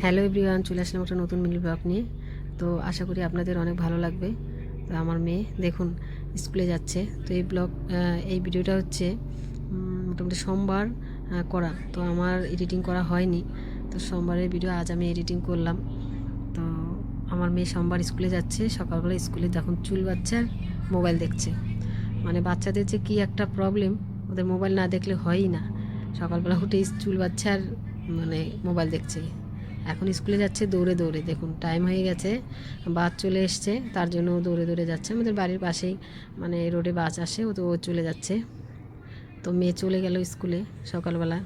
Hello everyone, চলে আসলাম একটা নতুন মিনি ব্লগ নিয়ে। তো আশা করি আপনাদের অনেক ভালো লাগবে। তো আমার মেয়ে দেখুন স্কুলে যাচ্ছে। তো এই ভিডিওটা হচ্ছে মোটামুটি সোমবার করা। তো আমার এডিটিং করা হয়নি, তো সোমবারের ভিডিও আজ আমি এডিটিং করলাম। তো আমার মেয়ে সোমবার স্কুলে যাচ্ছে। সকালবেলা স্কুলে দেখুন চুল বাচ্চা আর মোবাইল দেখছে। মানে বাচ্চাদের যে কী একটা প্রবলেম, ওদের মোবাইল না দেখলে হয়ই না। সকালবেলা উঠে চুল বাচ্চা আর মানে মোবাইল দেখছে। এখন স্কুলে যাচ্ছে দৌড়ে দৌড়ে, দেখুন টাইম হয়ে গেছে, বাস চলে এসছে, তার জন্য ও দৌড়ে দৌড়ে যাচ্ছে। আমাদের বাড়ির পাশেই মানে রোডে বাস আসে, ও তো ও চলে যাচ্ছে। তো মেয়ে চলে গেল স্কুলে সকালবেলা।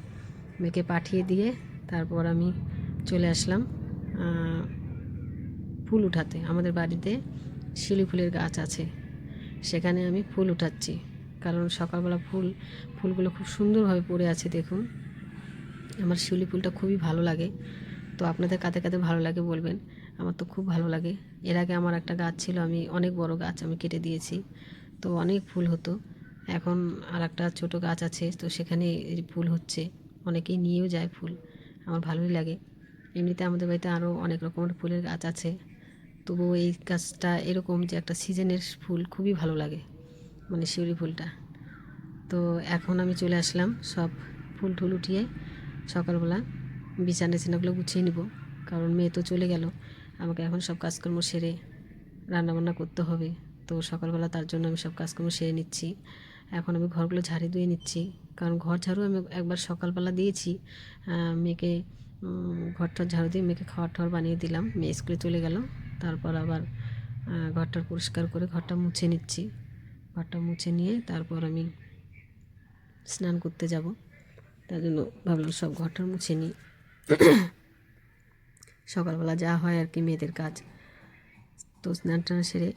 মেয়েকে পাঠিয়ে দিয়ে তারপর আমি চলে আসলাম ফুল উঠাতে। আমাদের বাড়িতে শিউলি ফুলের গাছ আছে, সেখানে আমি ফুল উঠাচ্ছি। কারণ সকালবেলা ফুলগুলো খুব সুন্দরভাবে পড়ে আছে দেখুন। আমার শিউলি ফুলটা খুবই ভালো লাগে। তো আপনাদের কাদের কাদের ভালো লাগে বলবেন, আমার তো খুব ভালো লাগে। এর আগে আমার একটা গাছ ছিল, আমি অনেক বড় গাছ আমি কেটে দিয়েছি, তো অনেক ফুল হতো। এখন আর একটা ছোটো গাছ আছে, তো সেখানে ফুল হচ্ছে, অনেকেই নিয়েও যায় ফুল, আমার ভালোই লাগে। এমনিতে আমাদের বাড়িতে আরও অনেক রকমের ফুলের গাছ আছে, তবুও এই গাছটা এরকম যে একটা সিজনের ফুল খুবই ভালো লাগে, মানে শিউলি ফুলটা। তো এখন আমি চলে আসলাম সব ফুল টুল উঠিয়ে সকালবেলা বিছানা টিছানাগুলো গুছিয়ে নিব। কারণ মেয়ে তো চলে গেল, আমাকে এখন সব কাজকর্ম সেরে রান্নাবান্না করতে হবে। তো সকালবেলা তার জন্য আমি সব কাজকর্ম সেরে নিচ্ছি। এখন আমি ঘরগুলো ঝাড়ু দিয়ে নিচ্ছি, কারণ ঘর ঝাড়ু আমি একবার সকালবেলা দিয়েছি। মেয়েকে ঘরটার ঝাড়ু দিয়ে মেয়েকে খাওয়ার টাওয়ার বানিয়ে দিলাম, মেয়ে স্কুলে চলে গেল। তারপর আবার ঘরটা পরিষ্কার করে ঘরটা মুছে নিচ্ছি। ঘরটা মুছে নিয়ে তারপর আমি স্নান করতে যাব, তার জন্য ভাবলাম সব ঘরটা মুছে নিই। সকালবেলা যা হয় আর কি মেয়েদের কাজ। তো স্নান টান সেরে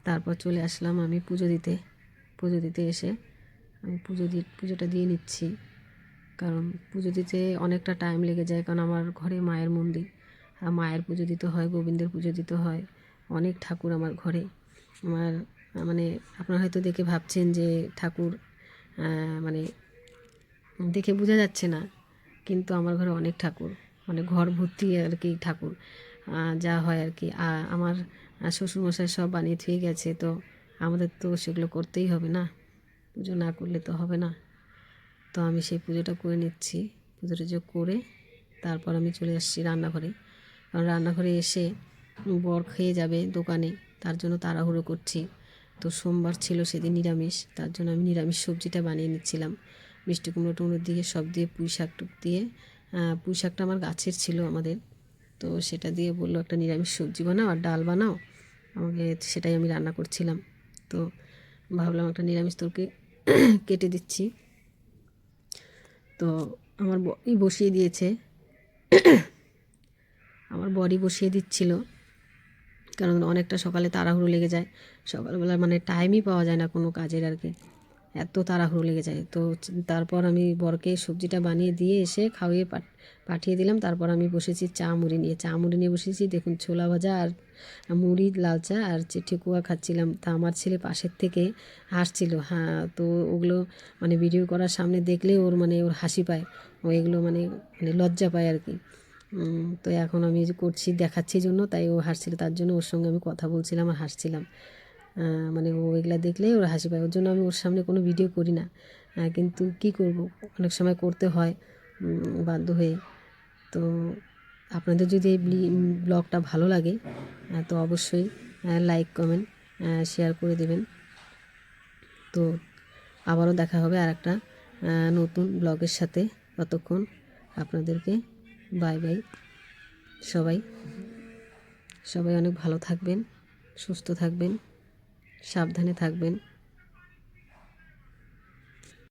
তারপর চলে আসলাম আমি পুজো দিতে এসে আমি পুজোটা দিয়ে নিচ্ছি। কারণ পুজো দিতে অনেকটা টাইম লেগে যায়, কারণ আমার ঘরে মায়ের মন্দির, আর মায়ের পুজো দিতে হয়, গোবিন্দের পুজো দিতে হয়, অনেক ঠাকুর আমার ঘরে। আমার মানে আপনারা হয়তো দেখে ভাবছেন যে ঠাকুর মানে দেখে বোঝা যাচ্ছে না, কিন্তু আমার ঘরে অনেক ঠাকুর, মানে ঘর ভর্তি আর কি ঠাকুর। যা হয় আর কি আমার শ্বশুরমশাই সব বানিয়ে থুয়ে গেছে, তো আমাদের তো সেগুলো করতেই হবে না, পুজো না করলে তো হবে না। তো আমি সেই পুজোটা করে নিচ্ছি। পুজোটা যে করে তারপর আমি চলে আসছি রান্নাঘরে, কারণ রান্নাঘরে এসে বর খেয়ে যাবে দোকানে, তার জন্য তাড়াহুড়ো করছি। তো সোমবার ছিল সেদিন নিরামিষ, তার জন্য আমি নিরামিষ সবজিটা বানিয়ে নিচ্ছিলাম। মিষ্টি কুমড়ো টুমড়ো দিয়ে সব দিয়ে পুঁই শাক টুক দিয়ে, পুঁই শাকটা আমার গাছের ছিল আমাদের, তো সেটা দিয়ে বললো একটা নিরামিষ সবজি বানাও আর ডাল বানাও আমাকে, সেটাই আমি রান্না করছিলাম। তো ভাবলাম একটা নিরামিষ তরকারি কেটে দিচ্ছি। তো আমার বসিয়ে দিয়েছে, আমার বড়ি বসিয়ে দিচ্ছিল, কারণ অনেকটা সকালে তাড়াহুড়ো লেগে যায়। সকালবেলা মানে টাইমই পাওয়া যায় না কোনো কাজের আর কি, এত তাড়াহুড়ো লেগে যায়। তো তারপর আমি বরকে সবজিটা বানিয়ে দিয়ে এসে খাওয়িয়ে পাঠিয়ে দিলাম। তারপর আমি বসেছি চা মুড়ি নিয়ে বসেছি। দেখুন ছোলা ভাজা আর মুড়ি, লাল চা আর ঠেকুয়া খাচ্ছিলাম। তা আমার ছেলে পাশের থেকে হাসছিল। হ্যাঁ, তো ওগুলো মানে ভিডিও করার সামনে দেখলে ওর মানে ওর হাসি পায়, ও এগুলো মানে মানে লজ্জা পায় আর কি। তো এখন আমি যে করছি দেখাচ্ছি জন্য, তাই ও হাসছিল, তার জন্য ওর সঙ্গে আমি কথা বলছিলাম আর হাসছিলাম। মানে ও এগুলা দেখলেই ওর হাসি পায়, ওর জন্য আমি ওর সামনে কোনো ভিডিও করি না। কিন্তু কি করব, অনেক সময় করতে হয় বাধ্য হয়ে। তো আপনাদের যদি এই ব্লগটা ভালো লাগে তো অবশ্যই লাইক কমেন্ট শেয়ার করে দেবেন। তো আবারও দেখা হবে আর একটা নতুন ব্লগের সাথে। ততক্ষণ আপনাদেরকে বাই বাই। সবাই সবাই অনেক ভালো থাকবেন, সুস্থ থাকবেন, সাবধানে থাকবেন।